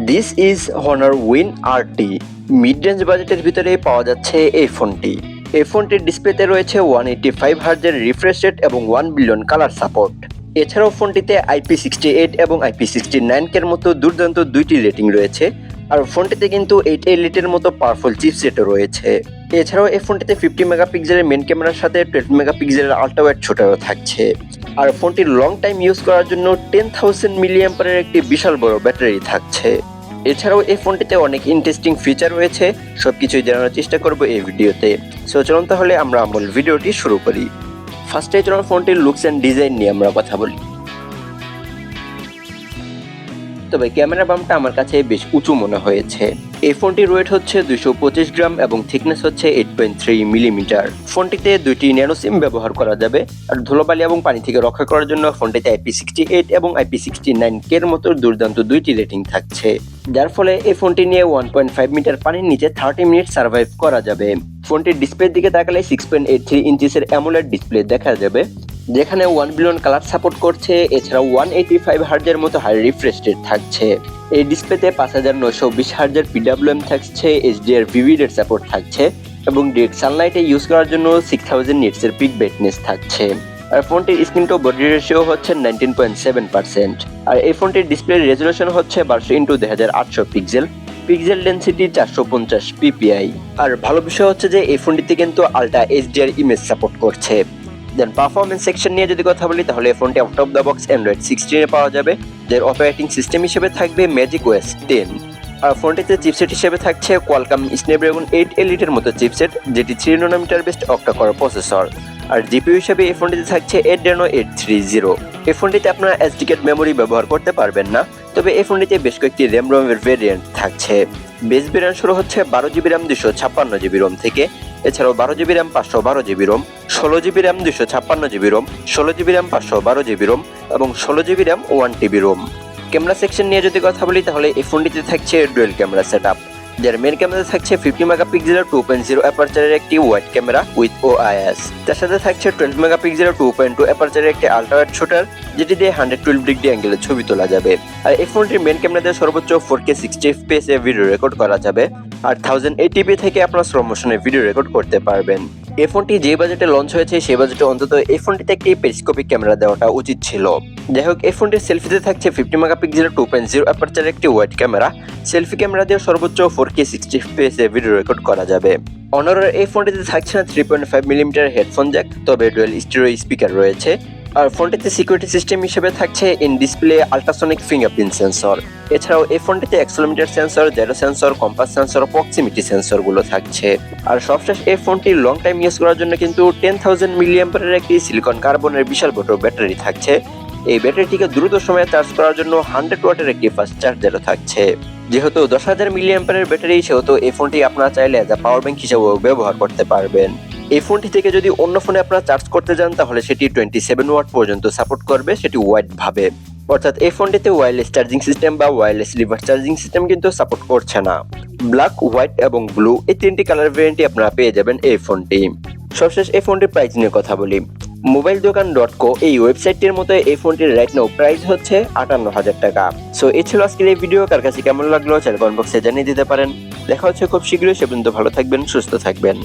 This is honours win RT। Mid range বাজেটের ভিতরে পাওয়া যাচ্ছে এই ফোনটি। এই ফোনটির ডিসপ্লেতে রয়েছে 185 হার্জের রিফ্রেশ রেট এবং 1 বিলিয়ন কালার সাপোর্ট। এছাড়াও ফোনটিতে IP68 এবং IP69 এর মতো দুর্দান্ত দুইটি রেটিং রয়েছে। আর ফোনটিতে কিন্তু 8 এর মতো পাওয়ারফুল চিপসেটও রয়েছে। এছাড়াও এই ফোনটিতে 50 মেগাপিক্সেলের মেন ক্যামেরার সাথে 12 মেগাপিক্সেলের আল্ট্রা ওয়াইড শুটারও থাকছে। আর ফোনটির লং টাইম ইউজ করার জন্য 10,000 মিলিঅ্যাম্পিয়ারের একটি বিশাল বড় ব্যাটারি থাকছে। এছাড়াও এই ফোনটিতে অনেক ইন্টারেস্টিং ফিচার রয়েছে, সবকিছুই জানার চেষ্টা করব এই ভিডিওতে। সো চলুন তাহলে আমরা মূল ভিডিওটি শুরু করি। ফার্স্টে চলুন ফোনটির লুকস এন্ড ডিজাইন নিয়ে আমরা কথা বলি। তবে ক্যামেরা বামটা আমার কাছে বেশ উঁচু মনে হয়েছে। এই ফোনটির ওয়েট হচ্ছে 225 গ্রাম এবং থিকনেস হচ্ছে 8.3 মিলিমিটার। ফোনটিতে দুইটি ন্যানো সিম ব্যবহার করা যাবে। আর ধুলোবালি এবং পানি থেকে রক্ষা করার জন্য ফোনটিতে IP68 এবং IP69 এর মতো দুর্দান্ত দুইটি রেটিং থাকছে, যার ফলে এই ফোনটি নিয়ে 1.5 মিটার পানির নিচে 30 মিনিট সার্ভাইভ করা যাবে। ফোনটির ডিসপ্লের দিকে তাকালে 6.83 ইঞ্চিসের অ্যামোলেড ডিসপ্লে দেখা যাবে, যেখানে 1 বিলিয়ন কালার সাপোর্ট করছে। এছাড়াও 185 হার্জের মতো হাই রিফ্রেশ রেট থাকছে। এই ডিসপ্লেতে 5920 হার্জের PWM থাকছে, HDR ভিভিড সাপোর্ট থাকছে এবং ডিরেক্ট সানলাইটে ইউজ করার জন্য 6000 নিটসের পিক ব্রাইটনেস থাকছে। আর ফোনটির স্ক্রিন টু বডি রেশিও হচ্ছে 19.7%। আর এই ফোনটির ডিসপ্লের রেজুলেশন হচ্ছে 12x2800 pixel, pixel density 450 ppi। আর ভালো বিষয় হচ্ছে যে এই ফোনটিতে কিন্তু আলট্রা HDR ইমেজ সাপোর্ট করছে। দেন পারফরমেন্স সেকশন নিয়ে যদি কথা বলি, তাহলে এই ফোনটি out of the box Android 16 পাওয়া যাবে, যার অপারেটিং সিস্টেম হিসেবে থাকবে ম্যাজিক OS 10। আর ফোনটিতে চিপসেট হিসেবে থাকছে কোয়ালকম স্ন্যাপড্রাগন 8 এলিটের মতো চিপসেট, যেটি 3 ন্যানোমিটার বেসড অক্টা-কোর প্রসেসর। আর জিপিইউ হিসেবে এই ফোনটিতে থাকছে Adreno 830। এই ফোনটিতে আপনারা SD কার্ড মেমোরি ব্যবহার করতে পারবেন না, তবে এই ফোনটিতে বেশ কয়েকটি র্যাম-রমের ভেরিয়েন্ট থাকছে। বেস ভেরিয়েন্ট শুরু হচ্ছে 12GB RAM 256GB ROM থেকে। এছাড়াও 12GB RAM 512GB ROM, 16GB RAM 256GB ROM, 16GB RAM 512GB ROM এবং 16GB RAM 1TB ROM। Camera section নিয়ে যদি কথা বলি, তাহলে এই ফোনটিতে থাকছে ডুয়াল ক্যামেরা সেটআপ, যার মেন ক্যামেরাতে থাকছে 50 মেগাপিক্সেলের 2.0 অ্যাপারচারের একটি ওয়াইড ক্যামেরা উইথ OIS। তার সাথে থাকছে 12 মেগাপিক্সেলের 2.2 অ্যাপারচারের একটি আল্ট্রা ওয়াইড শুটার, যেটি দিয়ে 112 ডিগ্রি অ্যাঙ্গেলে ছবি তোলা যাবে। আর এই ফোনটির মেন ক্যামেরাতে সর্বোচ্চ 4K 60 FPS এ ভিডিও রেকর্ড করা যাবে। আর 1080p থেকে আপনারা স্লো মোশনে ভিডিও রেকর্ড করতে পারবেন। এই ফোনটি যে বাজেটে লঞ্চ হয়েছে সেই বাজেটে অন্তত এই ফোনটিতে একটি পেরিস্কোপিক ক্যামেরা দেওয়াটা উচিত ছিল। যাই হোক, এই ফোনটির সেলফিতে থাকছে 50 মেগাপিক্সেলের 2.0 অ্যাপারচারের একটি ওয়াইড ক্যামেরা। সেলফি ক্যামেরা দিয়ে সর্বোচ্চ 4K 60 FPS এ ভিডিও রেকর্ড করা যাবে। অনারের এই ফোনটিতে থাকছে না 3.5 মিলিমিটার হেডফোন জ্যাক, তবে ডুয়াল স্টিরিও স্পিকার রয়েছে। আর ফোনটিতে সিকিউরিটি সিস্টেম হিসেবে থাকছে in display ultrasonic fingerprint sensor. এছাড়াও এই ফোনটিতে accelerometer sensor, gyro sensor, compass sensor, proximity sensor গুলো থাকছে। আর সবশেষ এই ফোনটি লং টাইম ইউজ করার জন্য কিন্তু 10,000 মিলিঅ্যাম্পিয়ারের একটি সিলিকন কার্বনের বিশাল বড় ব্যাটারি থাকছে। এই ব্যাটারিটিকে দ্রুত সময়ে চার্জ করার জন্য 100 ওয়াটের একটি ফাস্ট চার্জারও থাকছে। যেহেতু 10,000 মিলিঅ্যাম্পিয়ারের ব্যাটারি, সেহেতু এই ফোনটি আপনারা চাইলে এজ আ পাওয়ার ব্যাংক হিসেবেও ব্যবহার করতে পারবেন। এই ফোনটি থেকে যদি অন্য ফোনে আপনারা চার্জ করতে যান, তাহলে সেটি 27 ওয়াট পর্যন্ত সাপোর্ট করবে, সেটি ওয়াইড ভাবে। অর্থাৎ এই ফোনটিতে ওয়্যারলেস চার্জিং সিস্টেম বা ওয়্যারলেস রিভার্স চার্জিং সিস্টেম কিন্তু সাপোর্ট করছে না। ব্ল্যাক, হোয়াইট এবং ব্লু এই তিনটি কালার ভেরিয়েন্টই আপনারা পেয়ে যাবেন এই ফোনটি। সবশেষ এই ফোনটির প্রাইস নিয়ে কথা বলি। mobiledokan.co এই ওয়েবসাইটটির মতো এই ফোনটির রাইট নাও প্রাইস হচ্ছে 58,000 টাকা। সো এই ছিল আজকের এই ভিডিও। কার কাছে কেমন লাগলো চাইলে কমেন্ট বক্সে জানিয়ে দিতে পারেন। দেখা হচ্ছে খুব শীঘ্রই। সে পর্যন্ত ভালো থাকবেন, সুস্থ থাকবেন।